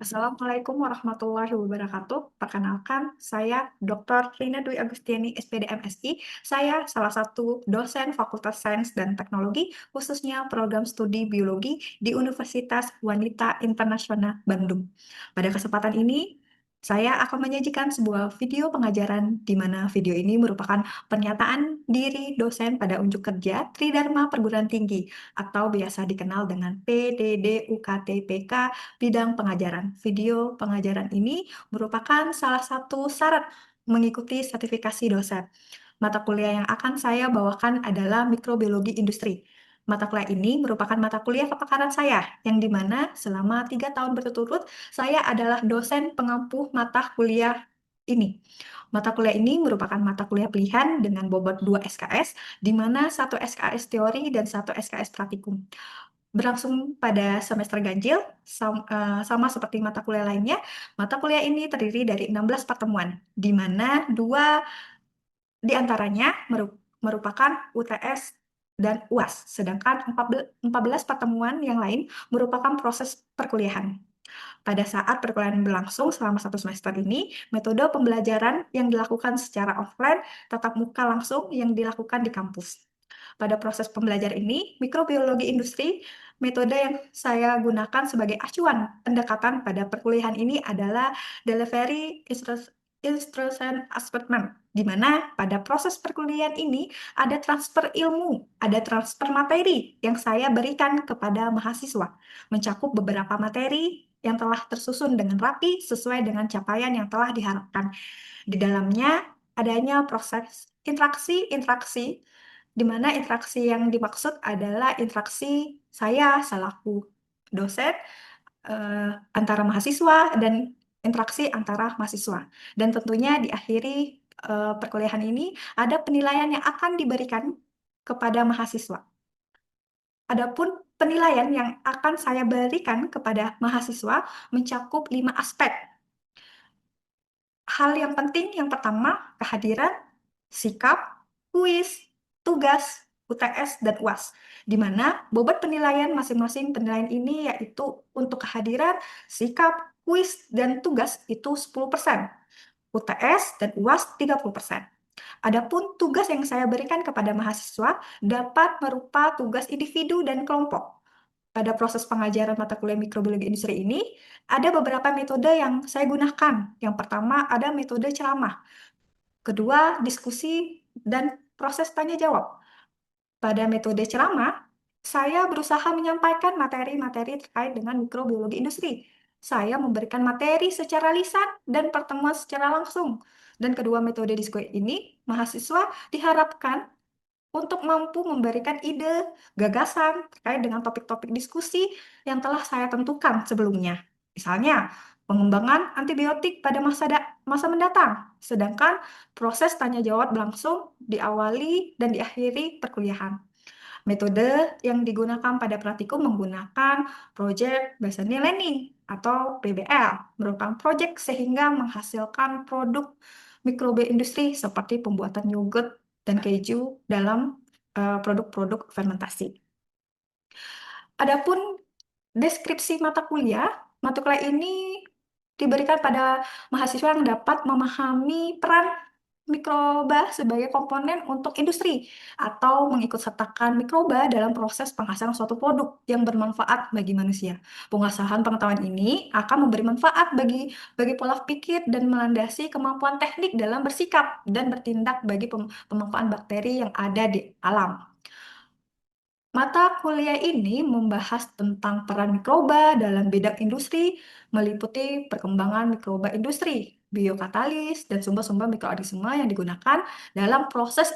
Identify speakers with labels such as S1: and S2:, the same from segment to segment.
S1: Assalamualaikum warahmatullahi wabarakatuh. Perkenalkan, saya Dr. Rina Dwi Agustiani, SPD MSI. Saya salah satu dosen Fakultas Sains dan Teknologi, khususnya program studi biologi di Universitas Wanita Internasional Bandung. Pada kesempatan ini, saya akan menyajikan sebuah video pengajaran di mana video ini merupakan pernyataan diri dosen pada unjuk kerja Tridharma Perguruan Tinggi atau biasa dikenal dengan PDDUKTPK bidang pengajaran. Video pengajaran ini merupakan salah satu syarat mengikuti sertifikasi dosen. Mata kuliah yang akan saya bawakan adalah mikrobiologi industri. Mata kuliah ini merupakan mata kuliah kepakaran saya, yang dimana selama 3 tahun berturut-turut saya adalah dosen pengampu mata kuliah ini. Mata kuliah ini merupakan mata kuliah pilihan dengan bobot 2 SKS, di mana satu SKS teori dan satu SKS praktikum. Berlangsung pada semester ganjil, sama seperti mata kuliah lainnya. Mata kuliah ini terdiri dari 16 pertemuan, di mana dua di antaranya merupakan UTS dan UAS, sedangkan 14 pertemuan yang lain merupakan proses perkuliahan. Pada saat perkuliahan berlangsung selama 1 semester ini, metode pembelajaran yang dilakukan secara offline, tatap muka langsung yang dilakukan di kampus. Pada proses pembelajaran ini, mikrobiologi industri, metode yang saya gunakan sebagai acuan pendekatan pada perkuliahan ini adalah delivery instruction assessment, di mana pada proses perkuliahan ini ada transfer ilmu, ada transfer materi yang saya berikan kepada mahasiswa, mencakup beberapa materi yang telah tersusun dengan rapi sesuai dengan capaian yang telah diharapkan. Di dalamnya adanya proses interaksi-interaksi, di mana interaksi yang dimaksud adalah interaksi saya selaku dosen antara mahasiswa dan interaksi antara mahasiswa. Dan tentunya di akhiri perkuliahan ini ada penilaian yang akan diberikan kepada mahasiswa. Adapun penilaian yang akan saya berikan kepada mahasiswa mencakup 5 aspek. Hal yang penting yang pertama, kehadiran, sikap, kuis, tugas, UTS, dan UAS. Di mana bobot penilaian masing-masing penilaian ini yaitu untuk kehadiran, sikap, kuis, dan tugas itu 10%. UTS dan UAS 30%. Adapun tugas yang saya berikan kepada mahasiswa dapat berupa tugas individu dan kelompok. Pada proses pengajaran mata kuliah mikrobiologi industri ini, ada beberapa metode yang saya gunakan. Yang pertama ada metode ceramah. Kedua, diskusi dan proses tanya jawab. Pada metode ceramah, saya berusaha menyampaikan materi-materi terkait dengan mikrobiologi industri. Saya memberikan materi secara lisan dan pertemuan secara langsung. Dan kedua metode diskusi ini, mahasiswa diharapkan untuk mampu memberikan ide, gagasan terkait dengan topik-topik diskusi yang telah saya tentukan sebelumnya. Misalnya, pengembangan antibiotik pada masa mendatang, sedangkan proses tanya jawab berlangsung diawali dan diakhiri perkuliahan. Metode yang digunakan pada praktikum menggunakan Project Based Learning atau PBL, merupakan proyek sehingga menghasilkan produk mikrobe industri seperti pembuatan yogurt dan keju dalam produk-produk fermentasi. Adapun deskripsi mata kuliah ini diberikan pada mahasiswa yang dapat memahami peran mikroba sebagai komponen untuk industri atau mengikut sertakan mikroba dalam proses penghasilan suatu produk yang bermanfaat bagi manusia. Penguasaan pengetahuan ini akan memberi manfaat bagi pola pikir dan melandasi kemampuan teknik dalam bersikap dan bertindak bagi pemanfaatan bakteri yang ada di alam. Mata kuliah ini membahas tentang peran mikroba dalam bidang industri, meliputi perkembangan mikroba industri, biokatalis, dan sumber-sumber mikroorganisme yang digunakan dalam proses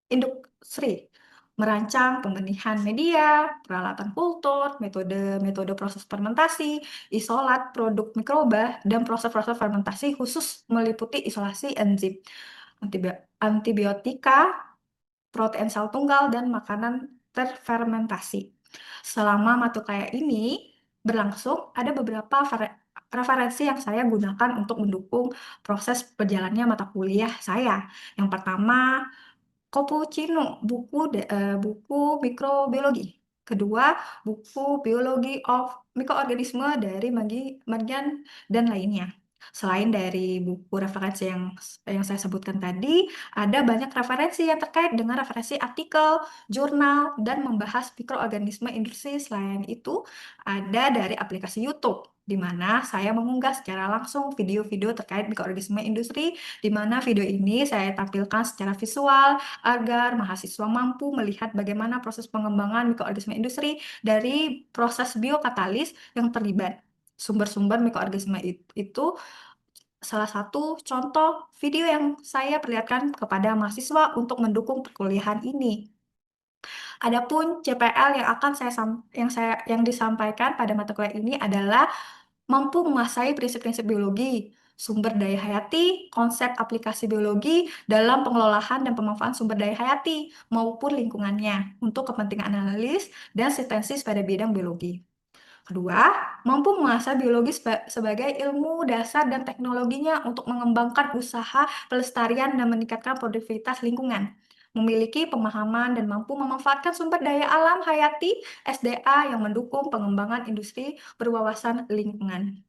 S1: industri, merancang pembenihan media, peralatan kultur, metode-metode proses fermentasi, isolat produk mikroba, dan proses-proses fermentasi khusus meliputi isolasi enzim, antibiotika, protein sel tunggal, dan makanan terfermentasi. Selama mata kuliah ini berlangsung, ada beberapa referensi yang saya gunakan untuk mendukung proses berjalannya mata kuliah saya. Yang pertama, Cappuccino, buku mikrobiologi. Kedua, buku Biology of Mikroorganisme dari Magian dan lainnya. Selain dari buku referensi yang saya sebutkan tadi, ada banyak referensi yang terkait dengan referensi artikel, jurnal, dan membahas mikroorganisme industri. Selain itu, ada dari aplikasi YouTube, di mana saya mengunggah secara langsung video-video terkait mikroorganisme industri, di mana video ini saya tampilkan secara visual agar mahasiswa mampu melihat bagaimana proses pengembangan mikroorganisme industri dari proses biokatalis yang terlibat. Sumber-sumber mikroorganisme itu salah satu contoh video yang saya perlihatkan kepada mahasiswa untuk mendukung perkuliahan ini. Adapun CPL yang disampaikan pada mata kuliah ini adalah mampu menguasai prinsip-prinsip biologi, sumber daya hayati, konsep aplikasi biologi dalam pengelolaan dan pemanfaatan sumber daya hayati maupun lingkungannya untuk kepentingan analis dan sintesis pada bidang biologi. Kedua, mampu menguasai biologi sebagai ilmu dasar dan teknologinya untuk mengembangkan usaha pelestarian dan meningkatkan produktivitas lingkungan. Memiliki pemahaman dan mampu memanfaatkan sumber daya alam hayati SDA yang mendukung pengembangan industri berwawasan lingkungan.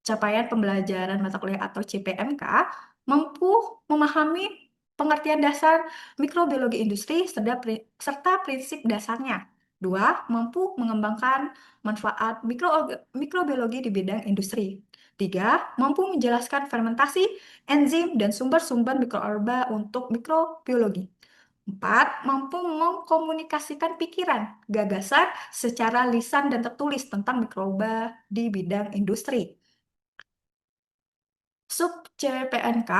S1: Capaian pembelajaran mata kuliah atau CPMK mampu memahami pengertian dasar mikrobiologi industri serta prinsip dasarnya. Dua, mampu mengembangkan manfaat mikrobiologi di bidang industri. Tiga, mampu menjelaskan fermentasi, enzim, dan sumber-sumber mikroorba untuk mikrobiologi. Empat, mampu mengkomunikasikan pikiran, gagasan secara lisan dan tertulis tentang mikroba di bidang industri. Sub CPNK,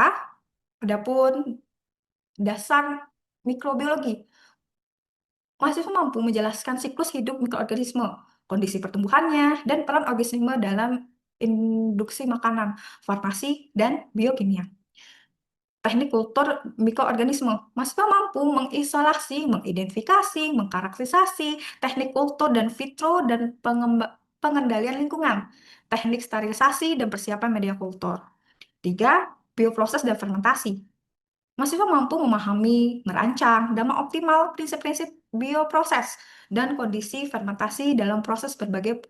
S1: adapun dasar mikrobiologi. Mahasiswa mampu menjelaskan siklus hidup mikroorganisme, kondisi pertumbuhannya, dan peran organisme dalam induksi makanan, farmasi, dan biokimia. Teknik kultur mikroorganisme. Mahasiswa mampu mengisolasi, mengidentifikasi, mengkarakterisasi teknik kultur dan vitro dan pengendalian lingkungan, teknik sterilisasi dan persiapan media kultur. Tiga, bioproses dan fermentasi. Mahasiswa mampu memahami, merancang, dan mengoptimal prinsip-prinsip bioproses dan kondisi fermentasi dalam proses berbagai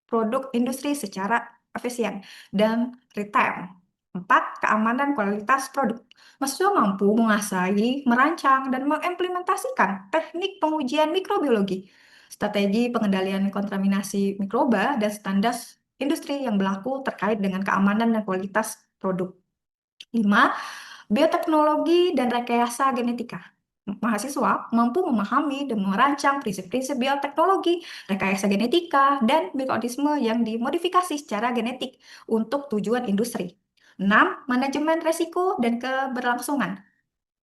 S1: produk industri secara efisien dan real-time. Empat, keamanan kualitas produk. Mahasiswa mampu menguasai, merancang, dan mengimplementasikan teknik pengujian mikrobiologi, strategi pengendalian kontaminasi mikroba, dan standar industri yang berlaku terkait dengan keamanan dan kualitas produk. 5. Bioteknologi dan rekayasa genetika. Mahasiswa mampu memahami dan merancang prinsip-prinsip bioteknologi, rekayasa genetika, dan mikroorganisme yang dimodifikasi secara genetik untuk tujuan industri. 6. Manajemen resiko dan keberlangsungan.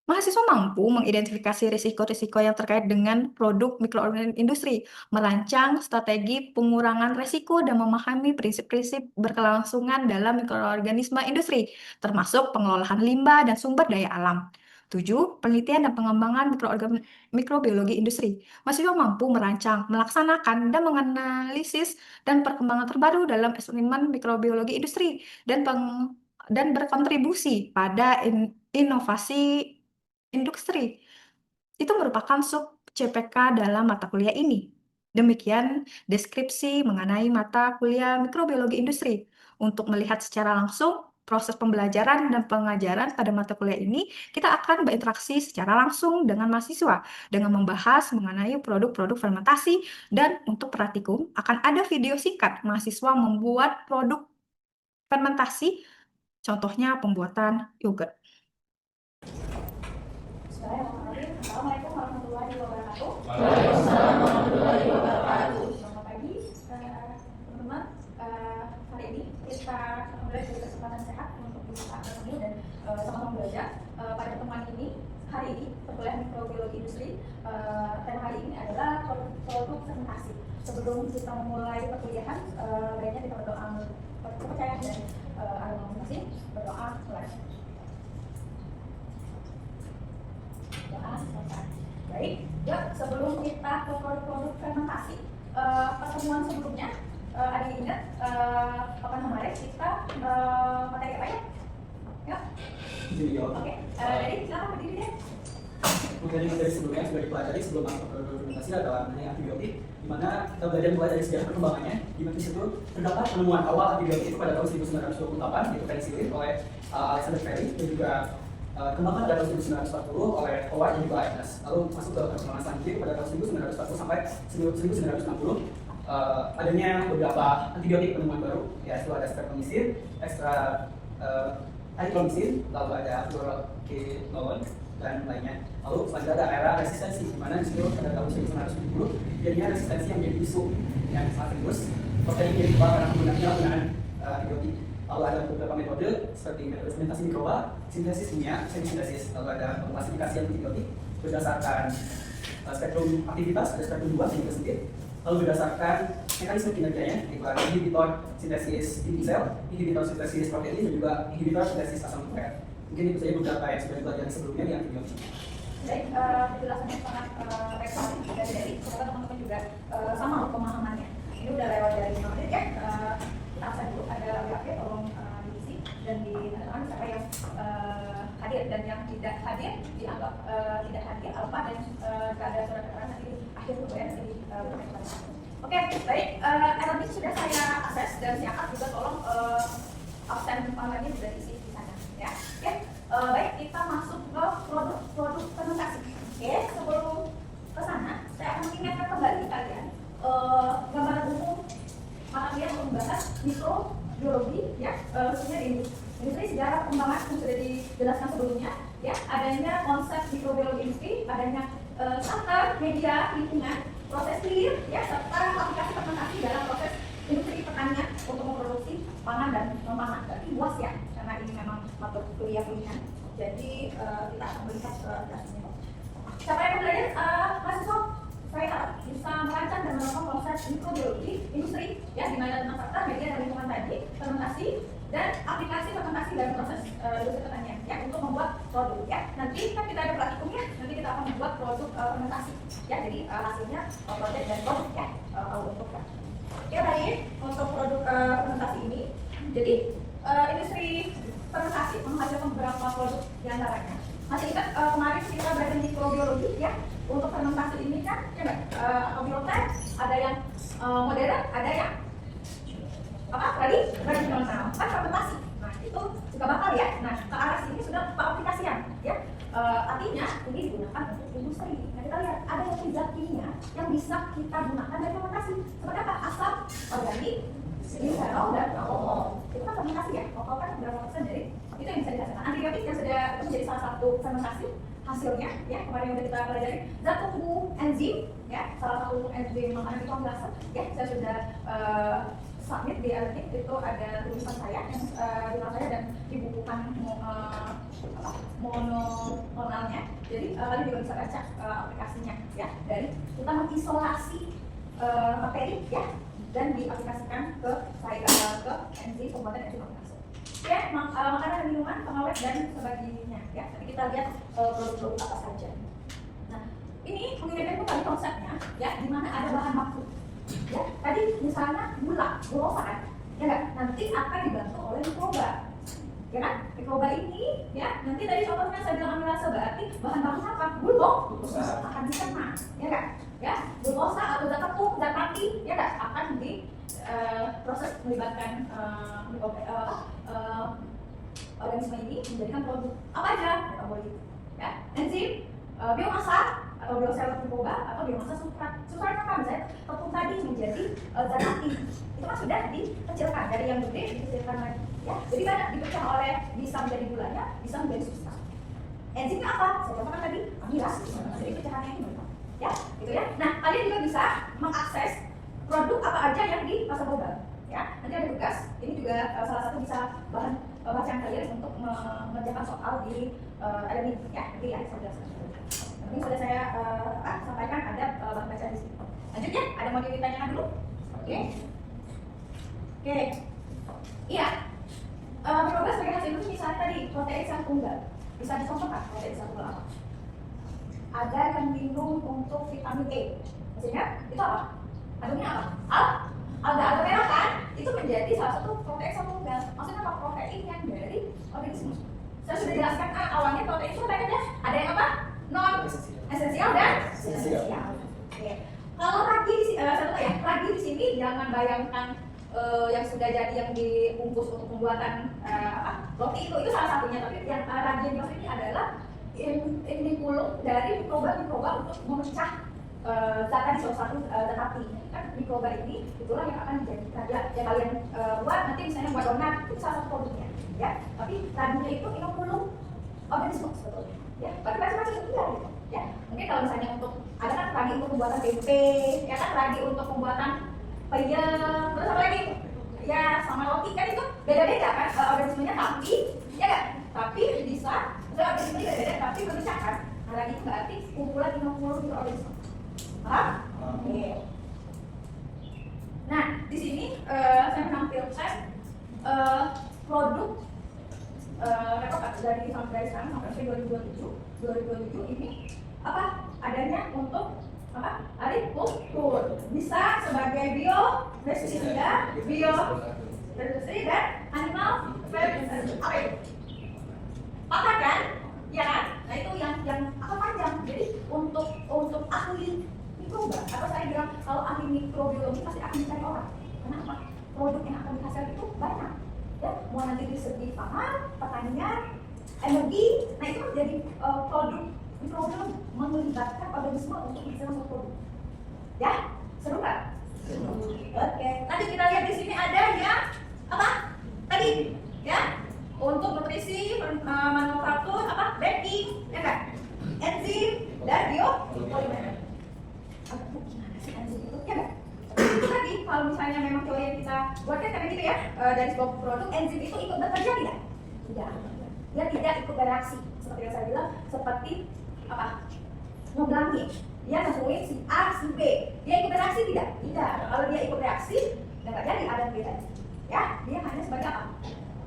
S1: Mahasiswa mampu mengidentifikasi risiko-risiko yang terkait dengan produk mikroorganisme industri, merancang strategi pengurangan risiko, dan memahami prinsip-prinsip berkelangsungan dalam mikroorganisme industri, termasuk pengelolaan limbah dan sumber daya alam. 7. Penelitian dan pengembangan mikrobiologi industri. Mahasiswa mampu merancang, melaksanakan, dan menganalisis dan perkembangan terbaru dalam eksperimen mikrobiologi industri dan berkontribusi pada inovasi industri. Itu merupakan sub CPK dalam mata kuliah ini. Demikian deskripsi mengenai mata kuliah mikrobiologi industri. Untuk melihat secara langsung proses pembelajaran dan pengajaran pada mata kuliah ini, kita akan berinteraksi secara langsung dengan mahasiswa dengan membahas mengenai produk-produk fermentasi, dan untuk praktikum akan ada video singkat mahasiswa membuat produk fermentasi, contohnya pembuatan yogurt. Assalamualaikum warahmatullahi wabarakatuh. Waalaikumsalam warahmatullahi wabarakatuh. Selamat pagi, teman-teman. Hari ini kita kembali dari kesempatan sehat untuk bisa ketemu dan sama-sama belajar. Pada pertemuan ini, hari ini perkuliahan mikrobiologi industri. Tema hari ini adalah produk fermentasi. Sebelum kita memulai perkuliahan, baiknya kita berdoa kepercayaan dan agama masing-masing. Berdoa mulai. Baik, yuk sebelum kita ke produk-produk fermentasi, pertemuan sebelumnya ada yang ingat pekan kemarin kita materi apa ya? Yuk. Oke, jadi silakan berdiri deh.
S2: materi sebelumnya sudah dipelajari sebelum masuk ke fermentasi adalah mengenai antibiotik, di mana kita belajar mulai dari sejarah perkembangannya. Di mana situ terdapat penemuan awal antibiotik itu pada tahun 1928 yaitu penicillin oleh Alexander Fleming, dan juga kembangkan pada tahun 1940 oleh Howard dan juga Agnes. Lalu masuk ke perkembangan selanjutnya pada tahun 1940 sampai 1960 adanya beberapa antibiotik penemuan baru, yaitu ada streptomycin, azithromycin, lalu ada fluoroquinolone dan lainnya. Lalu selanjutnya ada era resistensi, di mana di situ pada tahun 1970 jadinya resistensi yang menjadi isu yang sangat serius. Protein menjadi kebal karena penggunaan antibiotik. Lalu ada beberapa metode seperti metode fermentasi mikroba, sintesis kimia, semisintesis. Lalu ada klasifikasi antibiotik berdasarkan spektrum aktivitas, ada spektrum 2 yang sempit. Lalu berdasarkan mekanisme kinerjanya, yaitu ada inhibitor sintesis inti sel, inhibitor sintesis protein, dan juga inhibitor sintesis asam nukleat. Mungkin itu saja beberapa yang sudah dipelajari sebelumnya di antibiotik.
S3: Baik, penjelasannya sangat baik sekali dari Dewi. Semoga teman-teman juga sama pemahamannya. Ini udah lewat dari menit ya. Kita absen dulu, ada WAP, tolong diisi dan ditandatangan siapa yang hadir dan yang tidak hadir dianggap tidak hadir apa, dan jika ada surat keterangan nanti di akhir dulu ya, nanti Oke, baik. Energi sudah saya akses dan siapkan juga, tolong absen lainnya sudah diisi di sana ya. Oke, baik, kita masuk ke produk fermentasi. Oke, sebelum ke sana saya akan mengingatkan kembali kalian gambaran umum mata kuliah untuk membahas mikrobiologi ya, khususnya di industri, sejarah perkembangan yang sudah dijelaskan sebelumnya ya, adanya konsep mikrobiologi industri, adanya starter, media, lingkungan, proses clear ya, serta aplikasi fermentasi dalam proses industri pertanian untuk memproduksi pangan dan non-pangan. Berarti luas ya, karena ini memang mata kuliah pilihan. Jadi kita akan melihat dasarnya. Siapa yang belajar mahasiswa, saya harap bisa merancang dan menemukan proses mikrobiologi industri ya, di mana tentang fakta, media, dan lingkungan tadi, fermentasi dan aplikasi fermentasi dalam proses industri pertanian ya, untuk membuat produk ya. Nanti kan kita ada praktikumnya, nanti kita akan membuat produk fermentasi ya, jadi hasilnya produk dan produk ya, kalau untuk ya. Oke, baik, untuk produk fermentasi ini, jadi industri fermentasi menghasilkan beberapa produk diantaranya. Masih ingat kemarin kita belajar mikrobiologi ya, untuk fermentasi ini kan ya nggak, biotech, ada yang modern, ada yang apa tadi tradisional, kan fermentasi. Nah itu juga bakal ya. Nah ke arah sini sudah pengaplikasian ya, artinya ini digunakan untuk industri. Nah kita lihat ada yang zat kimia yang bisa kita gunakan dari fermentasi, seperti apa? Asam organik, gliserol, dan alkohol. Itu kan fermentasi ya. Alkohol kan berapa persen dari itu yang bisa dikatakan. Antibiotik yang sudah menjadi salah satu fermentasi hasilnya ya, kemarin yang sudah kita pelajari. Zat tunggu enzim ya, salah satu enzim makanan itu amilase ya, saya sudah submit di LinkedIn, itu ada tulisan saya yang saya dan dibukukan monotonalnya. Jadi kalian juga bisa baca aplikasinya ya, dari kita mengisolasi materi ya, dan diaplikasikan ke enzim pembuatan enzim amilase. Ya, makanan dan minuman, pengawet dan sebagainya ya. Tapi kita lihat produk-produk apa saja. Nah, ini mengingatkan kembali konsepnya ya, di mana ada bahan baku. Ya, tadi misalnya gula, gulosa kan, ya nggak? Nanti akan dibantu oleh mikroba, ya kan? Mikroba ini, ya, nanti tadi contohnya saya bilang amilase, berarti bahan baku apa? Glukosa akan dicerna, ya nggak? Ya, glukosa atau zat tepung, zat mati, ya nggak? Akan di proses melibatkan organisme ini menjadikan produk apa aja? Metabolit, ya, enzim, biomasa atau biosel mikroba atau biomasa substrat. Substrat apa? Misalnya tepung tadi menjadi zat aktif. Itu kan sudah dikecilkan dari yang gede, dikecilkan lagi. Ya, jadi banyak dipecah oleh, bisa menjadi gulanya, bisa menjadi substrat. Enzimnya apa? Saya contohkan tadi amilase. Jadi pecahannya ini berapa? Ya, gitu ya. Nah, kalian juga bisa mengakses produk apa aja yang di pasar global. Ya, nanti ada tugas. Ini juga salah satu bisa bahan bacaan kalian untuk mengerjakan soal di akademik ya. Nanti ya saya jelaskan. Ini sudah saya sampaikan, ada bahan bacaan di sini. Lanjut ya, ada mau ditanyakan dulu? Oke. Oke. Iya. Mikroba sebagai hasil itu misalnya tadi protein sel tunggal. Bisa dicontohkan protein sel tunggal apa? Ada yang minum untuk vitamin E. Maksudnya itu apa? Adanya apa? Alga merah kan? Itu menjadi salah satu protein sel tunggal. Maksudnya apa? Protein yang dari organisme. Saya sudah jelaskan awalnya protein itu banyak ya. Ada yang apa? Non esensial dan
S2: Esensial.
S3: Oke. Kalau ragi di satu ya, ragi di sini jangan bayangkan yang sudah jadi yang dibungkus untuk pembuatan roti itu salah satunya, tapi yang ragi yang dimaksud ini adalah ini kulung dari mikroba untuk memecah zat tadi salah satu zat api. Kan mikroba ini itulah yang akan menjadi yang kalian buat nanti misalnya buat donat itu salah satu produknya ya, tapi raginya itu inokulum organisme sebetulnya ya, tapi macam-macam itu ya gitu ya. Mungkin kalau misalnya untuk ada kan ragi untuk pembuatan tempe ya kan, ragi untuk pembuatan peyem, terus apa lagi ya sama roti kan itu beda-beda kan organismenya, tapi ya kan, tapi bisa organismenya beda-beda tapi berpecah kan. Nah ragi itu berarti kumpulan inokulum mikroorganisme. Paham? Oke. Nah di sini saya menampilkan produk rekor dari sekarang sampai 2027 ini apa adanya untuk apa agrikultur, bisa sebagai biopestisida, dan animal fertilizer. Apa itu? Patah kan? Ya kan? Nah itu yang apa panjang. Jadi untuk ahli mikroba atau saya bilang kalau ahli mikrobiologi pasti akan dicari orang. Kenapa? Produk yang akan dihasilkan itu banyak. Ya, mau nanti di segi pangan, pertanian, energi, nah itu menjadi produk mikrobiologi melibatkan organisme untuk menghasilkan suatu produk. Ya, seru nggak? Oke, nanti kita lihat di sini ada yang apa? Tadi, ya, untuk nutrisi, manufaktur, apa? Baking, ya kan? Enzim dan biopolimer. Gimana sih enzim itu? Ya kan? Itu tadi kalau misalnya memang teori yang kita buatkan kayak gitu ya, dari sebuah produk enzim itu ikut bekerja tidak? Tidak. Dia tidak ikut bereaksi seperti yang saya bilang, seperti apa? Ngeberangi. Dia nemuin si A, si B. Dia ikut bereaksi tidak? Tidak. Kalau dia ikut reaksi, nggak jadi ada beda. Ya, dia hanya sebagai apa?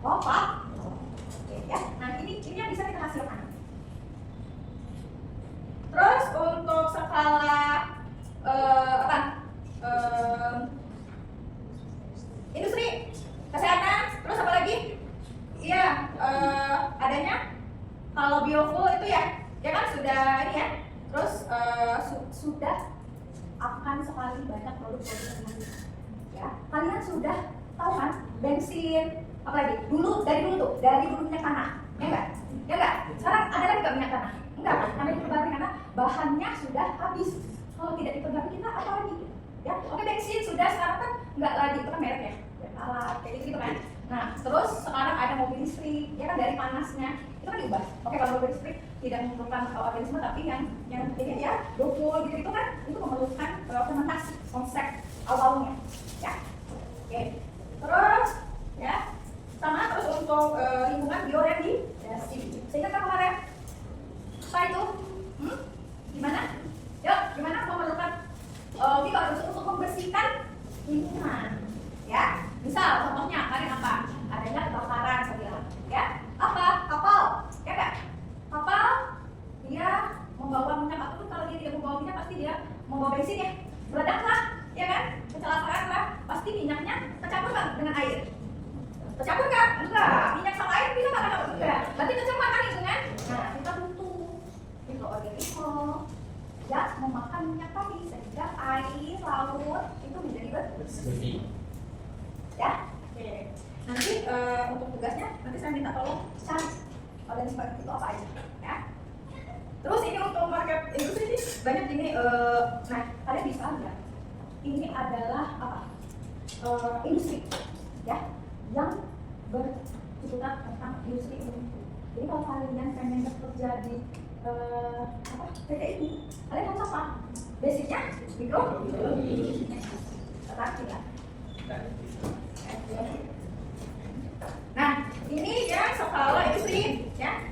S3: Oke, ya. Nah ini yang bisa kita hasilkan. Terus untuk skala apa? Industri, kesehatan, terus apa lagi? Iya, adanya kalau biofuel itu ya kan sudah ini ya. Terus sudah akan sekali banyak produk-produk yang ya. Kalian sudah tahu kan bensin, apalagi dari dulu minyak tanah, ya enggak? Ya enggak? Sekarang ada lagi nggak minyak tanah? Enggak, karena diperbarui karena bahannya sudah habis. Kalau tidak diperbarui kita apa lagi? Ya, oke bensin sudah sekarang kan nggak lagi itu kan mereknya, ya alat kayak gitu kan. Nah terus sekarang ada mobil listrik, ya kan dari panasnya itu kan diubah. Oke kalau mobil listrik tidak memerlukan organisme tapi yang ini ya dopol gitu kan itu memerlukan fermentasi konsep awalnya, ya. Oke terus ya sama terus untuk lingkungan bioremediasi. Sehingga kan kemarin apa itu? Gimana? Yuk gimana memerlukan kita harus untuk membersihkan lingkungan, ya. Misal contohnya kemarin apa? Adanya kebakaran saya bilang, ya. Apa? Kapal, ya kan? Kapal dia membawa minyak ataupun kalau dia tidak membawa minyak pasti dia membawa bensin ya. Meledaklah, ya kan? Kecelakaan lah, pasti minyaknya tercampur kan dengan air. Tercampur kan? Enggak. Minyak sama air bisa nggak? Enggak. Berarti tercampur kan itu kan? Nah kita butuh mikroorganisme ya memakan minyak tadi sehingga air laut itu menjadi bersih. Ya, oke. Nanti untuk tugasnya nanti saya minta tolong cari organisme itu apa aja, ya. Terus ini untuk market industri ini banyak ini. Nah kalian bisa lihat ini adalah apa? Industri, ya, yang bercerita tentang industri ini. Jadi kalau kalian pengen bekerja di PT ini, kalian harus apa? Basicnya mikrobiologi. Tetapi ya. Nah, ini ya skala industri, ya.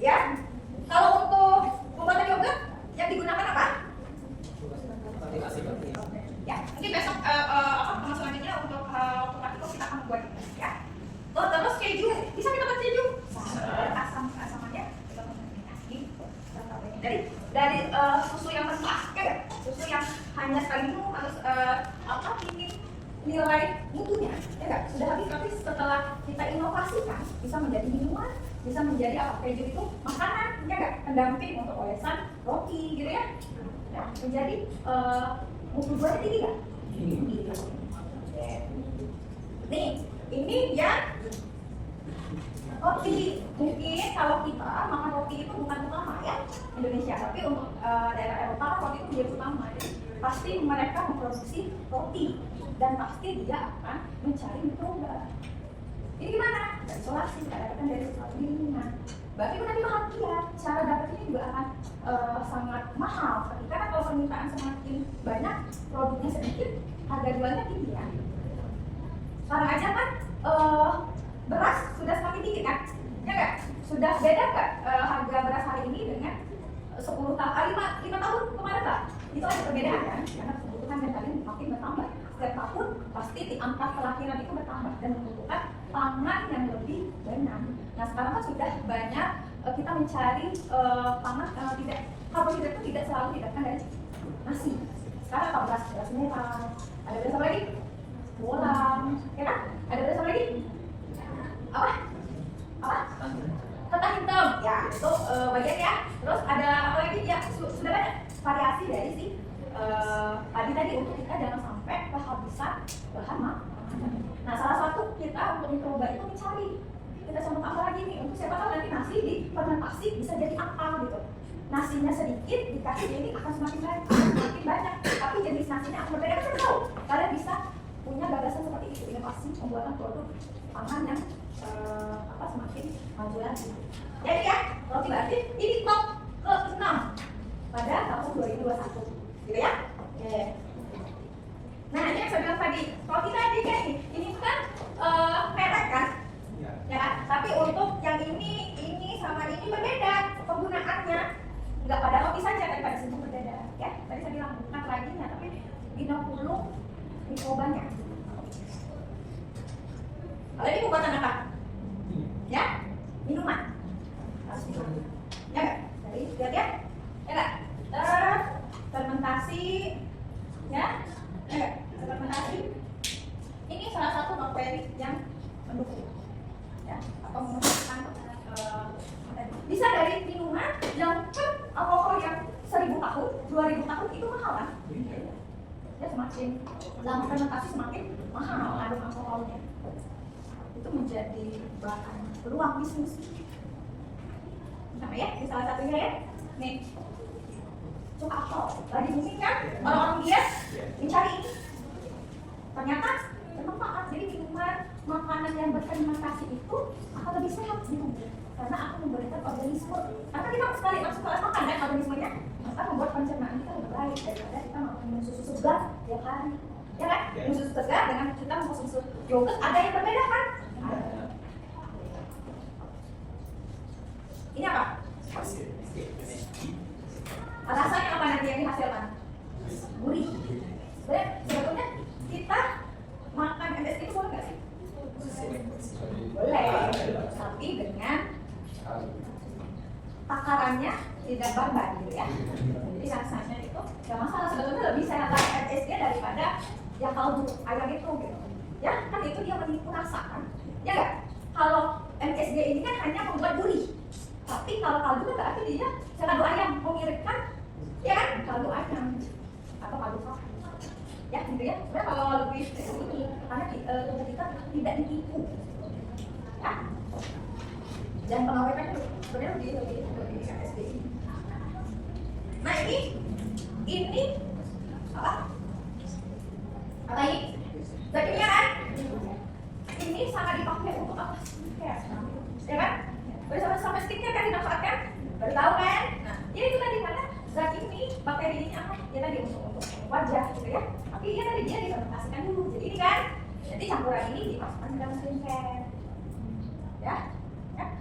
S3: Ya. Kalau untuk pembuatan yogurt yang digunakan apa? Ya, nanti besok kemas selanjutnya untuk praktikum kita akan membuat ya. Oh, terus keju, bisa kita buat keju? Asam-asamannya kita kombinasi dari susu yang mentah, ya, susu yang hanya sekali minum harus ini nilai mutunya, ya kan? Sudah habis tapi setelah kita inovasikan bisa menjadi minuman bisa menjadi apa? Keju itu makanan, ya nggak? Pendamping untuk olesan roti, gitu ya. Nah, menjadi mutu buahnya tinggi nggak? Tinggi. Nih, ini yang roti. Mungkin kalau kita makan roti itu bukan utama ya Indonesia, tapi untuk daerah Eropa roti itu menjadi utama. Jadi pasti mereka memproduksi roti dan pasti dia akan mencari mikroba. Ini gimana? Isolasi, kita dapatkan dari sesuatu lingkungan. Berarti itu nanti mahal ya. Cara dapatnya juga akan sangat mahal. Ketika kan kalau permintaan semakin banyak, produknya sedikit, harga jualnya tinggi ya. Sekarang aja kan beras sudah semakin tinggi kan? Ya nggak? Sudah beda nggak harga beras hari ini dengan 10 tahun, 5 tahun kemarin lah? Itu ada perbedaan kan? Karena kebutuhan dan kalian makin bertambah. Setiap tahun pasti di angka kelahiran itu bertambah dan membutuhkan pangan yang lebih banyak. Nah sekarang kan sudah banyak kita mencari pangan tidak karbohidrat itu tidak selalu didapatkan dari nasi. Sekarang apa beras merah, ada beras apa lagi? Bolang, ya kan? Ada beras apa lagi? Apa? Ketan hitam, ya itu bagian ya. Terus ada apa lagi? Ya sudah banyak variasi dari si tadi untuk kita jangan sampai kehabisan bahan makanan. Nah salah satu kita untuk mikroba itu mencari. Kita contoh apa lagi nih? Untuk siapa tahu nanti nasi di fermentasi bisa jadi apa gitu. Nasinya sedikit dikasih ini akan semakin banyak. Tapi jenis nasinya akan berbeda. Kita tahu. Kalian bisa punya gagasan seperti itu, inovasi pembuatan produk pangan yang semakin maju lagi. Jadi ya, roti berarti ini top ke-6 pada tahun 2021, gitu ya. Oke. Nah ini yang saya bilang tadi, roti tadi kan ini kan merek kan, ya. Tapi untuk yang ini sama ini berbeda penggunaannya, nggak pada roti saja, tapi pada sentuh berbeda. Ya, tadi saya bilang bukan raginya, tapi 50 mikrobanya. Kalau ini pembuatan apa? Ya, minuman. Harus minuman. Ya nggak? Jadi lihat ya, ya nggak? Fermentasi, ya nggak? Fermentasi. Ini salah satu bakteri yang mendukung, ya, atau memasukkan bisa dari minuman yang kan alkohol yang 1000 tahun, 2000 tahun itu mahal kan? Ya semakin lama fermentasi semakin mahal kandung alkoholnya. Itu menjadi bahan peluang bisnis. Sama ya, ini salah satunya ya. Nih, cuka apel lagi booming kan? Orang-orang dia mencari ini. Ternyata bermanfaat. Jadi minuman, makanan yang berfermentasi itu akan lebih sehat di tubuh karena akan memberikan organisme. Karena kita sekali masuk kelas makan kan organismenya, maka membuat pencernaan kita lebih baik daripada kita makan minum susu segar tiap hari. Ya kan? Minum susu segar dengan kita mengkonsumsi yogurt ada yang berbeda kan? Ini apa? Rasanya apa nanti yang dihasilkan? Gurih. Sebetulnya kita makan MSG itu boleh nggak sih? Boleh, tapi dengan takarannya tidak barbar gitu ya. Jadi rasanya itu nggak masalah, sebetulnya lebih sehat MSG daripada yang kaldu ayam itu gitu. Ya kan itu dia menipu rasa kan? Ya nggak? Kalau MSG ini kan hanya membuat gurih, tapi kalau kaldu kan berarti dia kaldu ayam mengiritkan, ya kan? Kaldu ayam atau kaldu sapi. Ya gitu ya. Sebenarnya kalau lebih ini karena tubuh kita tidak ditipu. Ya. Dan pengawetan itu sebenarnya lebih MSG ini. Nah ini apa? Apa ini? Zat kimia kan? Ini sangat dipakai untuk apa? Skincare, ya kan? Bersama skincare kan dimanfaatkan? Baru tahu kan? Nah, ya itu tadi mana zat ini, bakteri ini apa? Ya tadi untuk wajah, gitu ya. Tapi ya tadi dia difermentasikan dulu. Jadi ini kan, jadi campuran ini dimasukkan ke dalam skincare, ya.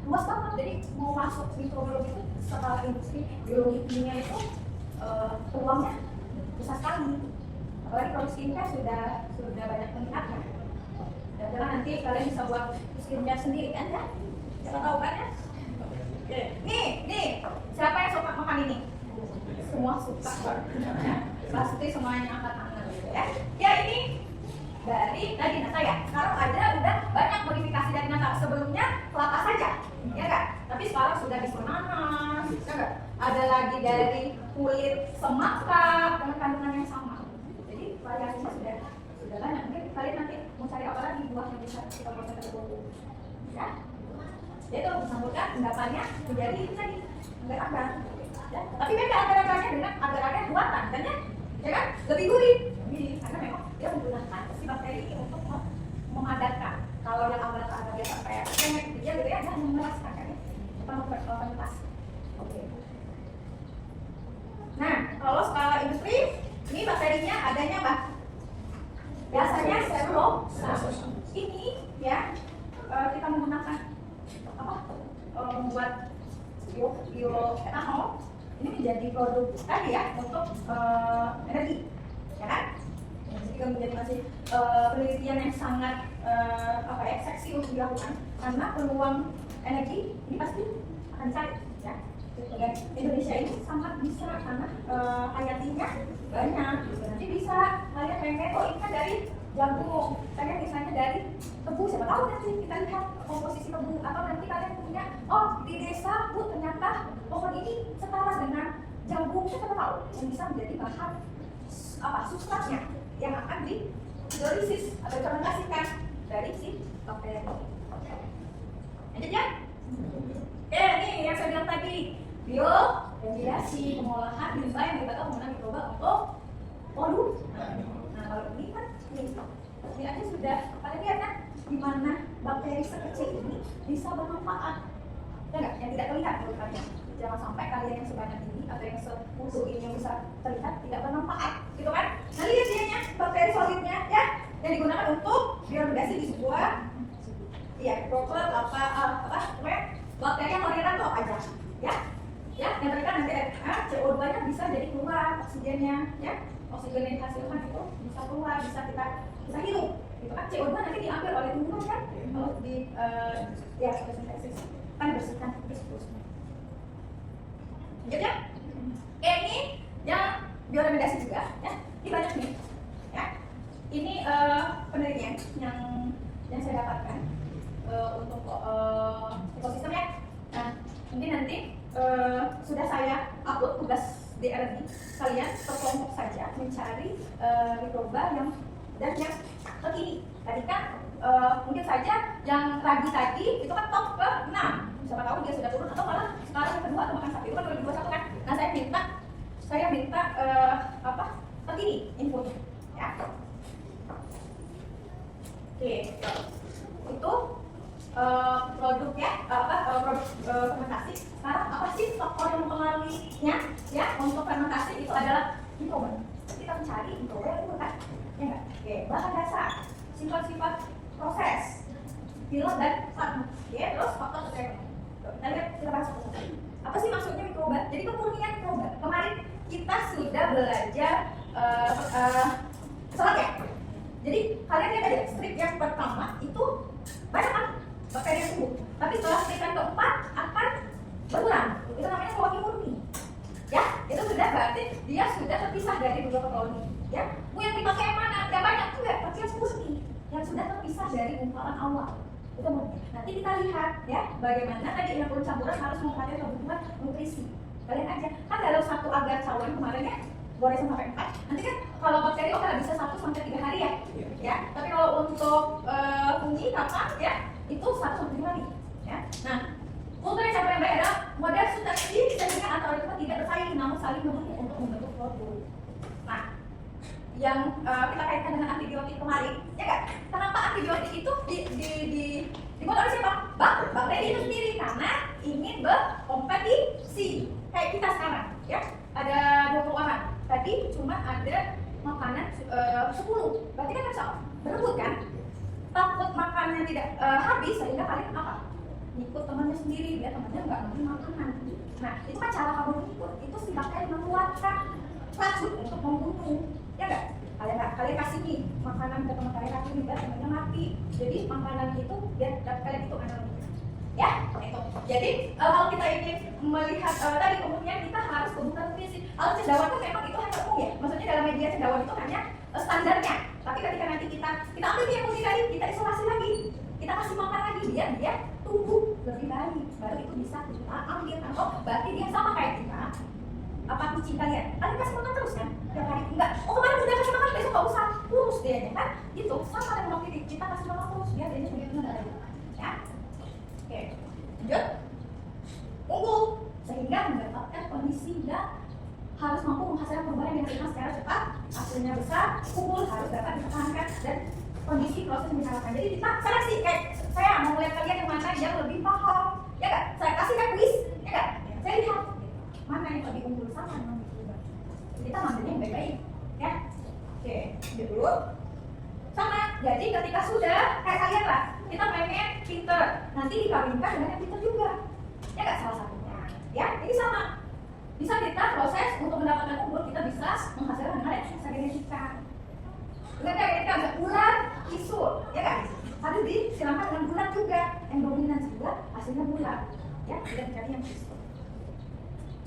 S3: Luas banget. Jadi mau masuk mikrobiologi itu skala industri biologi kimia itu peluangnya besar sekali. Apalagi kalau skincare sudah banyak peminatnya. Dan jangan nanti kalian bisa buat skincare sendiri kan ya? Siapa tahu kan ya? Nih, siapa yang suka makan ini? Semua suka. Pasti semuanya angkat tangan gitu ya. Ya ini dari tadi nata ya. Sekarang ada udah banyak modifikasi dari nata. Sebelumnya kelapa saja, ya kan? lagi dari kulit semangka dengan kandungan yang sama. Jadi variasinya sudah banyak. Mungkin kalian nanti mau cari apa lagi buah yang bisa kita buat terbentuk, ya. Jadi kalau bersangkutan endapannya menjadi itu tadi agar-agar, ya. Tapi beda agar-agarnya dengan agar-agar buatan, kan ya kan? Lebih gurih, karena memang dia menggunakan si bakteri ini untuk memadatkan. Kalau yang agar-agar biasa kayak dia gitu ya, dia memeraskan kan ya, penutas. Oke. Nah, kalau skala industri, ini bakterinya adanya apa? Biasanya selulosa. Ini ya kita menggunakan apa? Membuat bioetanol. Ini menjadi produk tadi ya untuk energi, ya kan? Jadi menjadi masih penelitian yang sangat apa ya, seksi untuk dilakukan karena peluang energi ini pasti akan dicari, ya. Dan Indonesia ini sangat bisa karena hayatinya banyak. Nanti bisa kalian pengen, oh ini kan dari jagung, pengen misalnya dari tebu, siapa tahu nanti kita lihat komposisi tebu, atau nanti kalian punya, oh di desa bu ternyata pohon ini setara dengan jagung, siapa tahu yang bisa menjadi bahan apa substratnya yang akan dihidrolisis atau fermentasikan dari si bakteri. Lanjut ya. Oke, ini yang saya bilang tadi, bioremediasi, pengolahan limbah yang dibakar menggunakan mikroba untuk polusi. Nah, kalau ini kan ini aja sudah kalian lihat kan di mana bakteri sekecil ini bisa bermanfaat, ya nggak? Yang tidak terlihat menurut kalian. Jangan sampai kalian yang sebanyak ini atau yang seutuh ini yang bisa terlihat tidak bermanfaat, gitu kan? Nah, lihat dianya bakteri solidnya, ya, yang digunakan untuk bioremediasi di sebuah, iya, droplet apa bakteri yang toleran tuh aja, ya, yang mereka nanti CO2-nya bisa jadi keluar, oksigennya, ya, oksigen yang dihasilkan itu bisa keluar, bisa kita hirup, gitu kan? CO2 nanti diambil oleh tumbuhan kan, kalau di ya fotosintesis kan bersihkan terus. Gitu ya? Ini yang bioremediasi juga, ya, ini banyak nih, ya. Ini penelitian yang saya dapatkan untuk ekosistem ya. Nah, nanti sudah saya upload tugas DR ini. Kalian sekelompok saja mencari mikroba yang terkini. Tadi kan mungkin saja yang ragi tadi itu kan top ke 6. Siapa tahu dia sudah turun atau malah sekarang yang kedua atau bahkan satu itu kan 2021 kan. Nah, saya minta apa? Terkini infonya, ya. Oke, itu produknya produk fermentasi. Sekarang apa sih faktor yang mempengaruhinya, ya, untuk fermentasi itu adalah mikroba. Kita mencari mikroba yang itu kan, ya nggak? Oke, bahan dasar, sifat-sifat proses, pilot dan farma, ya, terus faktor keseimbangan. Kita lihat, kita bahas satu-satu. Apa sih maksudnya mikroba? Jadi kemurnian mikroba. Kemarin kita sudah belajar serat ya. Jadi kalian lihat aja strip yang pertama itu banyak kan bakteri yang tumbuh, tapi setelah strip yang keempat akan berkurang. Itu namanya koloni murni, ya. Itu sudah berarti dia sudah terpisah dari beberapa koloni, ya. Yang dipakai yang mana? Yang banyak juga, tapi yang murni, yang sudah terpisah dari gumpalan awal. Itu murni. Nanti kita lihat ya bagaimana tadi yang campuran harus memperhatikan kebutuhan nutrisi. Kalian aja kan dalam satu agar cawan kemarin ya, boleh sampai 4. Nanti kan kalau bakteri oke bisa 1 sampai 3 hari ya. Ya. Tapi kalau untuk fungi kapan ya itu 1 sampai 5 hari. Ya. Nah, kultur yang campuran baik adalah model substansi sehingga antara mereka tidak bersaing namun saling mendukung untuk membentuk produk. Nah, yang kita kaitkan dengan antibiotik kemarin, ya kan? Kenapa antibiotik itu dibuat oleh siapa? Bakteri itu sendiri karena ingin berkompetisi. Kayak kita sekarang, ya. Ada 20 orang. Tadi cuma ada makanan 10. Berarti kan bisa berebut kan? Takut makannya tidak habis sehingga kalian apa? Ikut temannya sendiri, biar temannya nggak ngambil makanan. Nah, itu kan cara kamu ikut. Itu si bakteri mengeluarkan racun untuk membunuh, ya nggak? Kalian kasih nih makanan ke teman kalian racun biar temannya mati. Jadi makanan itu biar kalian itu analogi. Ya, itu. Jadi kalau kita ingin melihat tadi kemudian kita harus kebutuhan nutrisi. Kalau cendawan kan memang itu hanya umum ya. Maksudnya dalam media cendawan itu hanya standarnya. Tapi ketika nanti kita ambil dia multi tadi, kita isolasi lagi, kita kasih makan lagi biar dia tumbuh lebih baik. Baru itu bisa kita ambil. Oh, berarti dia sama kayak kita. apa kucing kalian kasih makan terus kan tiap hari? Enggak, oh kemarin udah kasih makan, besok nggak usah, kurus dia kan gitu. Sama dengan waktu kita kasih makan terus, biar dia begitu nggak ada ya. Oke, lanjut. Unggul sehingga mendapatkan kondisi yang harus mampu menghasilkan perubahan yang diterima secara cepat, hasilnya besar, unggul harus dapat dipertahankan dan kondisi proses menyesalkan. Jadi kita seleksi, kayak saya mau melihat kalian yang mana yang lebih paham, ya kan? Saya kasih kan quiz, ya kan? Saya lihat mana yang lebih unggul sama yang lebih berubah. Kita ngambilnya yang baik-baik, ya. Oke, lanjut dulu. Sama, jadi ketika sudah kayak kalian lah, kita pengen pinter, nanti dikawinkan dengan yang pinter juga, ya kan? Salah satunya, ya. Ini sama. Bisa kita proses untuk mendapatkan unggul, kita bisa menghasilkan dengan rekayasa genetika. Benar kan? Kita ada bulan isul, ya kan? Harus disilakan dengan bulan juga, yang dominan juga hasilnya bulan, ya. Tidak mencari yang isul.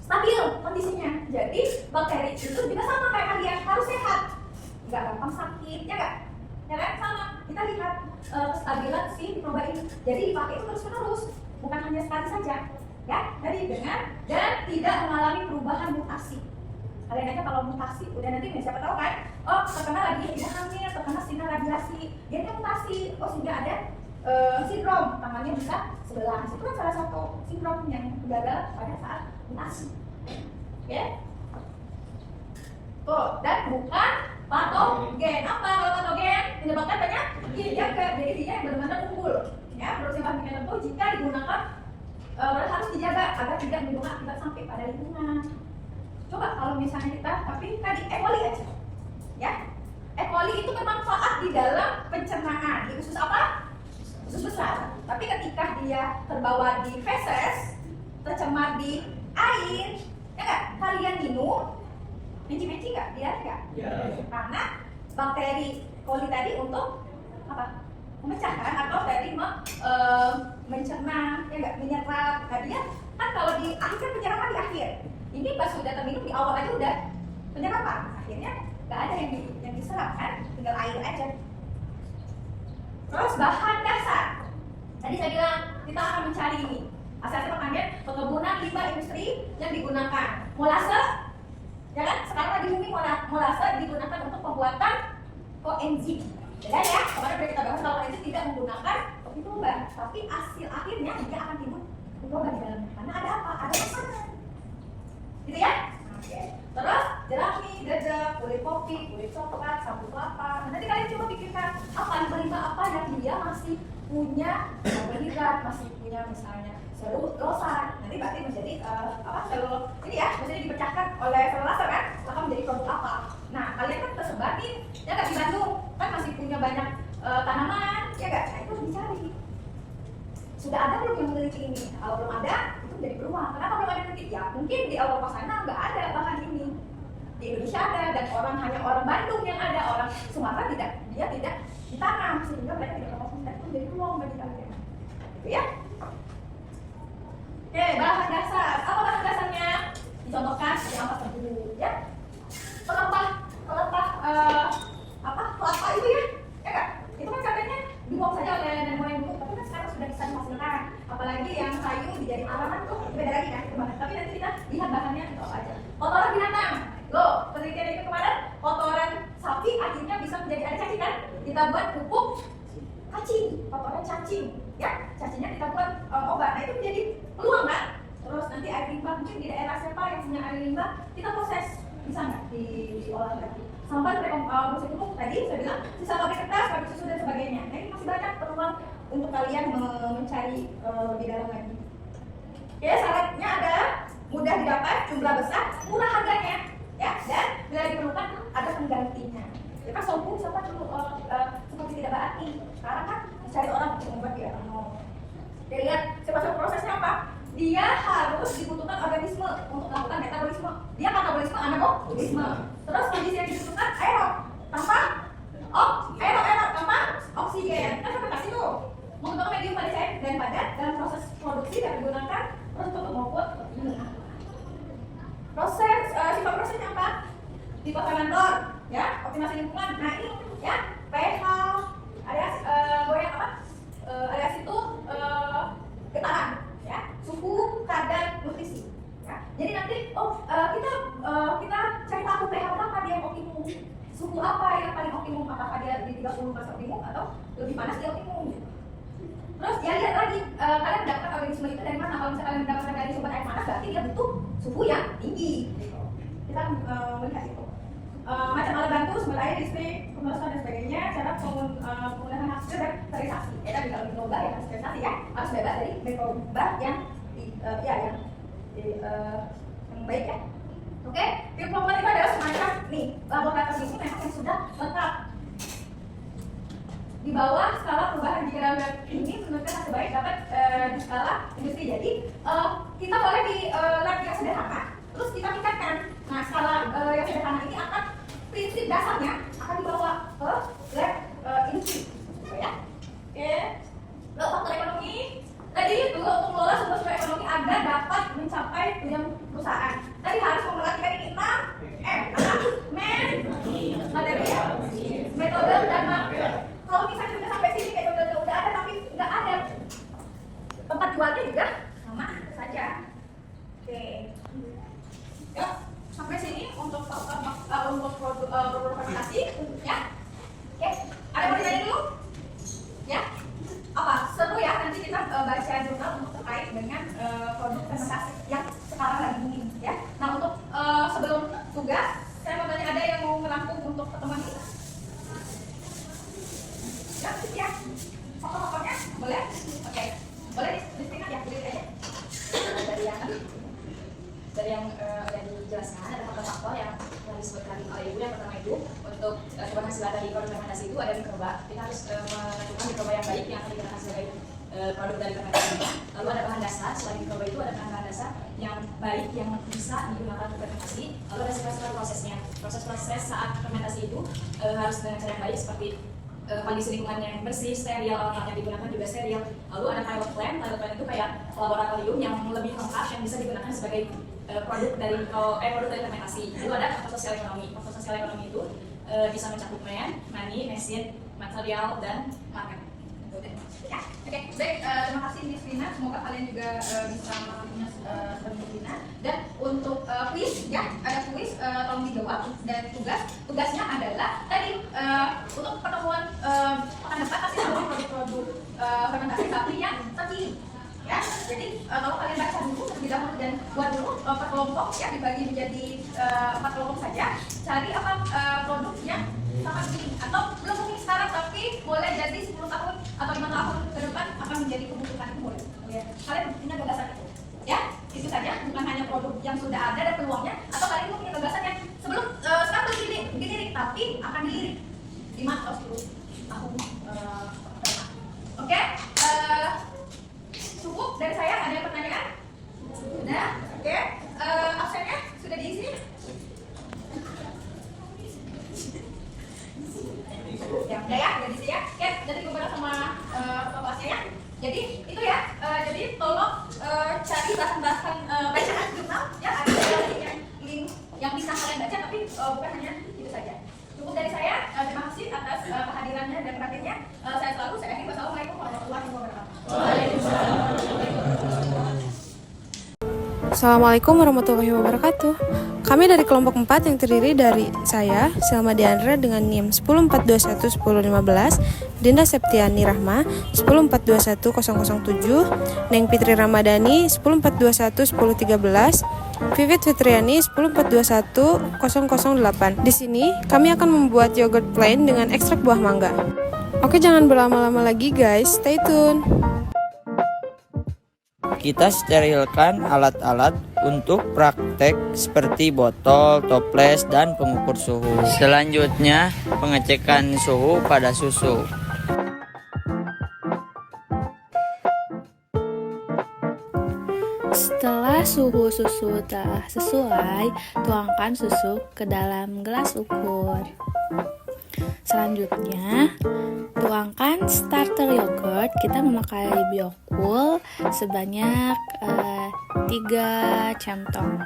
S3: Stabil kondisinya, jadi bakteri itu juga sama kayak kalian, harus sehat, nggak gampang sakit, ya kan? Ya kan? Sama. Kita lihat kestabilan si mikroba ini, jadi dipakai itu terus-menerus, bukan hanya sekali saja. Ya, jadi dengan dan tidak mengalami perubahan mutasi. Kalian aja kalau mutasi, udah nanti siapa tahu kan? Oh, terkena lagi ibu hamil, terkena sinar radiasi, gennya mutasi. Oh, sehingga ada sindrom, tangannya bisa sebelah. Itu kan salah satu sindrom yang gagal pada saat mutasi. Oke? Tuh, dan bukan patogen. Apa kalau patogen? Menyebabkan banyak dijaga, jadi dia yang benar-benar unggul. Ya, produksi bahan kimia tertentu jika digunakan harus dijaga agar tidak menimbulkan akibat sampai pada lingkungan. Coba kalau misalnya kita, tapi tadi E. coli aja, ya. E. coli itu bermanfaat di dalam pencernaan, di usus apa? Usus besar. Tapi ketika dia terbawa di feses, tercemar di air, ya nggak? Kalian minum, menci-menci nggak? Dia nggak?
S2: Ya.
S3: Karena bakteri coli tadi untuk apa? Memecahkan atau dari mencerna, ya nggak, menyerap. Nah dia kan kalau di akhir kan penyerapan di akhir. Ini pas sudah terminum di awal aja udah penyerapan. Akhirnya nggak ada yang diserap kan, tinggal air aja. Terus bahan dasar. Tadi saya bilang kita akan mencari ini. Asal pertanyaan pengembunan limbah industri yang digunakan. Molase, ya kan? Sekarang lagi booming molase digunakan untuk pembuatan koenzim. Ya, kemarin sudah kita bahas kalau koenzim tidak menggunakan mikroba, tapi hasil akhirnya dia akan timbul mikroba di dalamnya. Karena ada apa? Ada pesanan. Gitu ya? Oke. Terus jerami, dedek, kulit kopi, kulit coklat, sabut kelapa. Nanti kalian coba pikirkan apa limbah apa yang dia masih punya karbohidrat, masih punya misalnya selulosa. Nanti berarti menjadi ini ya, menjadi dipecahkan oleh selulose kan? Akan menjadi produk apa? Nah, kalian kan tersebar nih, ya nggak, di Bandung kan masih punya banyak tanaman, ya nggak? Nah, itu harus dicari. Sudah ada belum yang meneliti ini? Kalau belum ada, itu menjadi peluang. Kenapa belum ada peneliti? Ya, mungkin di Eropa sana nggak ada bahan ini. Di Indonesia ada, dan hanya orang Bandung yang ada, orang Sumatera dia tidak ditanam, sehingga mereka tidak mengkonsumsi. Itu menjadi peluang bagi kalian. Gitu ya? Oke, bahan dasar. Apa bahan dasarnya? Dicontohkan di ampas tebu, ya. Pelepah kelapa itu ya, ya kan? Itu kan katanya dibuang saja oleh nenek moyang dulu, tapi kan sekarang sudah bisa dihasilkan. Apalagi yang kayu dijadiin tanaman tuh beda lagi kan, kemarin. Tapi nanti kita lihat bahannya itu apa aja. Kotoran binatang, loh, penelitian itu kemarin kotoran sapi akhirnya bisa menjadi ada cacing kan? Kita buat pupuk cacing, kotoran cacing, ya, cacingnya kita buat obat. Nah itu menjadi peluang kan? Terus nanti air limbah, mungkin di daerah siapa yang punya air limbah, kita proses, bisa nggak diolah lagi? Sampai bersih pupuk tadi saya bilang sisa pabrik kertas, pabrik susu dan sebagainya. Nah ini masih banyak peluang untuk kalian mencari lebih dalam lagi. Oke, syaratnya adalah mudah didapat, jumlah besar, murah harganya, ya, dan bila diperlukan ada penggantinya. Ya kan sombong siapa dulu seperti tidak berarti. Sekarang kan mencari orang untuk membuat dia mau. Dia lihat siapa prosesnya apa? Dia harus dibutuhkan organisme untuk melakukan metabolisme. Dia metabolisme anabolisme. Terus kondisi yang dibutuhkan aerob tanpa aerob tanpa oksigen. Kan fermentasi tuh menggunakan medium pada cair dan padat dalam proses produksi dan digunakan untuk membuat ini. Proses sifat prosesnya apa? Tipe fermentor, ya, optimasi lingkungan. Nah ini ya, pH, alias goyang apa? Alias itu getaran, ya, suhu, kadar, nutrisi. Ya. Jadi nanti kita suhu masak optimum atau lebih panas di optimum gitu. Terus ya lihat lagi, kalian mendapatkan organisme itu dari mana? Kalau misalnya kalian mendapatkan dari sumber air panas, berarti dia butuh suhu yang tinggi gitu. Kita melihat itu. Macam alat bantu, sumber air, listrik, pemrosesan dan sebagainya, cara penggunaan hasil dan sterilisasi. Ya tadi kalau mikroba ya sterilisasi ya, harus bebas dari mikroba yang baik ya. Oke, diplomat itu adalah semacam nih laboratorium ini memang yang sudah lengkap. Di bawah skala perubahan diagram ini menunjukkan hasil baik dapat di skala industri. Jadi kita boleh di lab yang sederhana, terus kita tingkatkan. Nah, skala yang sederhana ini akan prinsip dasarnya akan dibawa ke lab industri, gitu ya. Oke, lalu faktor ekonomi. Tadi dulu untuk mengelola sumber ekonomi agar dapat mencapai tujuan perusahaan. Tadi harus memperhatikan ini 6M, materi, metode dan market. Kalau misalnya sudah sampai sini metode udah ada tapi nggak ada tempat jualnya juga sama saja. Oke, yuk sampai sini untuk produk fermentasi ya. Oke, ada yang mau ditanya dulu? Ya, apa seru ya nanti kita baca jurnal untuk terkait dengan produk fermentasi yang sekarang lagi booming ya. Nah untuk sebelum tugas saya mau tanya, ada yang mau merangkum untuk pertemuan ini? Ya, pokok-pokoknya boleh? Oke, boleh disingkat ya, boleh aja. Dari yang udah dijelaskan ada faktor-faktor yang disebutkan oleh Ibu. Yang pertama itu untuk keberhasilan dari produk fermentasi itu ada mikroba. Kita harus menentukan mikroba yang baik yang akan digunakan sebagai produk dari fermentasi. Lalu ada bahan dasar, selain mikroba itu ada bahan dasar yang baik yang bisa digunakan untuk fermentasi. Lalu ada sifat-sifat prosesnya. Proses saat fermentasi itu harus dengan cara yang baik seperti kondisi lingkungannya yang bersih, steril, alat yang digunakan juga steril. Lalu ada pilot plant itu kayak laboratorium yang lebih lengkap yang bisa digunakan sebagai produk dari fermentasi. Itu ada faktor sosial ekonomi. Faktor sosial ekonomi itu bisa mencakup money, mesin, material, dan market. Ya, oke, baik. Terima kasih Miss Rina. Semoga kalian juga bisa punya seperti Rina. Dan untuk kuis, ya, ada kuis, tolong dijawab. Dan tugasnya adalah tadi untuk pertemuan pekan depan pasti ada produk-produk fermentasi tapi yang terpilih. Ya, jadi kalau kalian baca dulu terlebih dahulu dan buat dulu per kelompok ya, dibagi menjadi 4 kelompok saja. Cari apa produk yang sangat penting atau belum mungkin sekarang tapi boleh jadi 10 tahun atau 5 tahun ke depan akan menjadi kebutuhan, itu boleh. Ya. Kalian punya gagasan itu. Ya, itu saja, bukan hanya produk yang sudah ada dan peluangnya, atau kalian punya gagasan yang sebelum sekarang dilirik tapi akan dilirik 5 atau 10 tahun pertama. Oke, cukup dari saya. Ada yang pertanyaan? Sudah? Oke, absennya sudah diisi? Ya, udah ya, udah diisi ya. Oke, jadi kepada sama kelasnya ya. Jadi itu ya, jadi tolong cari bahan-bahan bacaan jurnal ya, ada link yang bisa kalian baca tapi bukan hanya itu saja. Cukup dari saya, terima kasih atas kehadirannya dan perhatiannya. Saya selalu, saya akhiri. Wassalamualaikum warahmatullahi wabarakatuh.
S4: Assalamualaikum warahmatullahi wabarakatuh. Kami dari kelompok 4 yang terdiri dari saya, Selma Diandra dengan NIM 104211015, Dinda Septiani Rahma 1421007, Neng Fitri Ramadhani 104211013, Vivit Fitriani 1421008. Di sini kami akan membuat yogurt plain dengan ekstrak buah mangga. Oke, jangan berlama-lama lagi guys, stay tune.
S5: Kita sterilkan alat-alat untuk praktek seperti botol, toples, dan pengukur suhu. Selanjutnya, pengecekan suhu pada susu.
S6: Setelah suhu susu telah sesuai, tuangkan susu ke dalam gelas ukur. Selanjutnya, tuangkan starter yogurt. Kita memakai Biocool sebanyak 3 centong.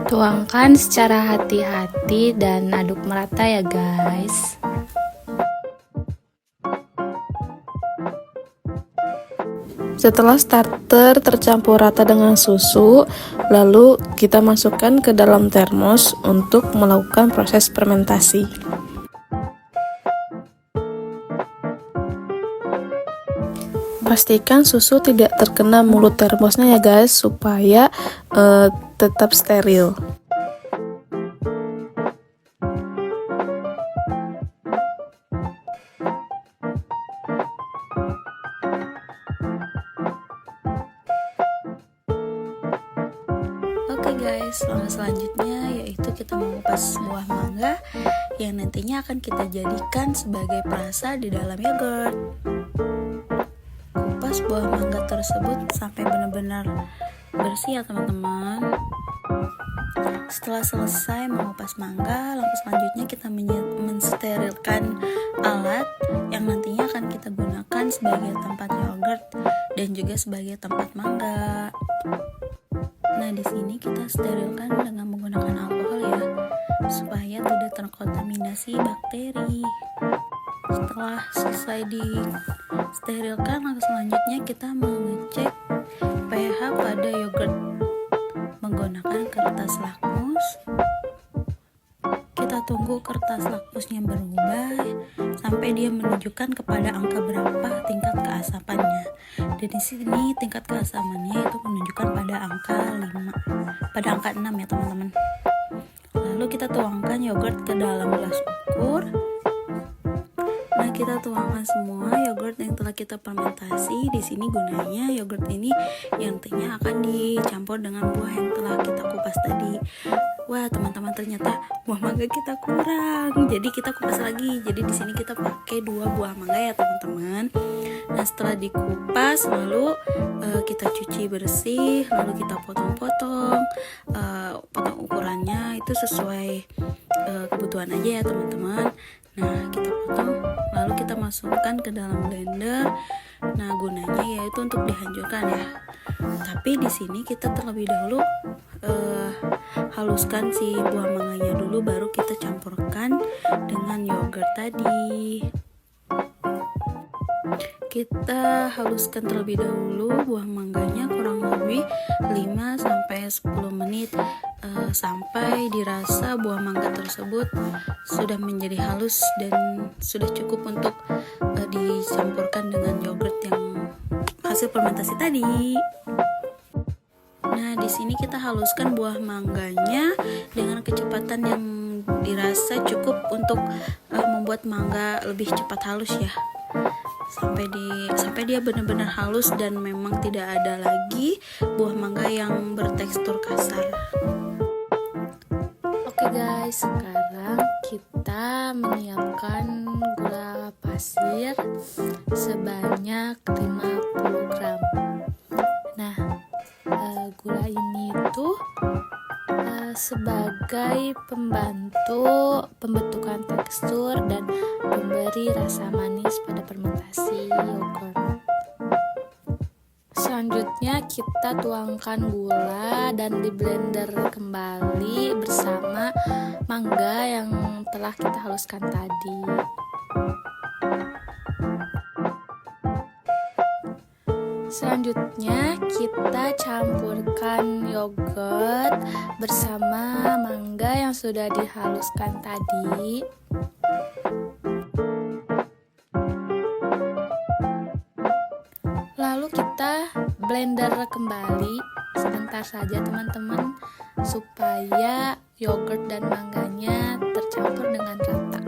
S6: Tuangkan secara hati-hati dan aduk merata ya guys.
S4: Setelah starter tercampur rata dengan susu, lalu kita masukkan ke dalam termos untuk melakukan proses fermentasi. Pastikan susu tidak terkena mulut termosnya ya guys, supaya tetap steril.
S6: Oke guys, langkah selanjutnya yaitu kita mengupas buah mangga yang nantinya akan kita jadikan sebagai perasa di dalam yogurt. Kupas buah mangga tersebut sampai benar-benar bersih ya teman-teman. Setelah selesai mengupas mangga, langkah selanjutnya kita mensterilkan alat yang nantinya akan kita gunakan sebagai tempat yogurt dan juga sebagai tempat mangga. Nah, di sini kita sterilkan dengan menggunakan alkohol ya, supaya tidak terkontaminasi bakteri. Setelah selesai disterilkan, langkah selanjutnya kita mengecek pH pada yogurt menggunakan kertas lakmus. Kita tunggu kertas lakmusnya berubah sampai dia menunjukkan kepada angka berapa tingkat keasapannya. Dan di sini tingkat keasapannya itu menunjukkan pada angka 6 ya teman-teman. Lalu kita tuangkan yogurt ke dalam gelas ukur. Nah, kita tuangkan semua yogurt yang telah kita fermentasi. Di sini gunanya yogurt ini yang nantinya akan dicampur dengan buah yang telah kita kupas tadi. Wah, teman-teman, ternyata buah mangga kita kurang. Jadi kita kupas lagi. Jadi di sini kita pakai 2 buah mangga ya, teman-teman. Nah, setelah dikupas lalu kita cuci bersih, lalu kita potong-potong. Potong ukurannya itu sesuai kebutuhan aja ya, teman-teman. Nah, kita potong lalu kita masukkan ke dalam blender. Nah, gunanya yaitu untuk dihancurkan ya. Tapi di sini kita terlebih dahulu haluskan si buah mangganya dulu, baru kita campurkan dengan yogurt tadi. Kita haluskan terlebih dahulu buah mangganya kurang lebih 5-10 menit sampai dirasa buah mangga tersebut sudah menjadi halus dan sudah cukup untuk dicampurkan dengan yogurt yang hasil fermentasi tadi. Nah, di sini kita haluskan buah mangganya dengan kecepatan yang dirasa cukup untuk membuat mangga lebih cepat halus ya. Sampai dia benar-benar halus dan memang tidak ada lagi buah mangga yang bertekstur kasar.
S4: Oke guys, sekarang kita menyiapkan gula pasir sebanyak 50 gram. Nah, gula ini tuh sebagai pembantu pembentukan tekstur dan memberi rasa manis pada fermentasi yogurt. Selanjutnya kita tuangkan gula dan di blender kembali bersama mangga yang telah kita haluskan tadi. Selanjutnya kita campurkan yogurt bersama mangga yang sudah dihaluskan tadi. Lalu kita blender kembali sebentar saja teman-teman, supaya yogurt dan mangganya tercampur dengan rata.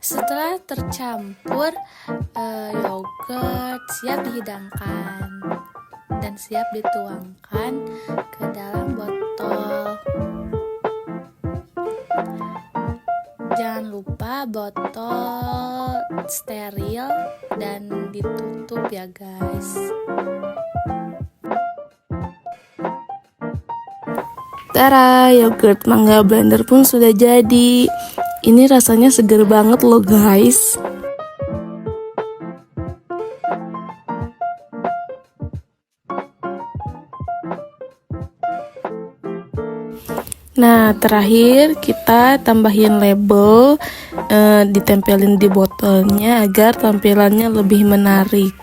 S4: Setelah tercampur, yogurt siap dihidangkan dan siap dituangkan ke dalam botol. Jangan lupa botol steril dan ditutup ya guys. Tara, yogurt mangga blender pun sudah jadi. Ini rasanya seger banget loh guys. Nah, terakhir kita tambahin label, ditempelin di botolnya agar tampilannya lebih menarik.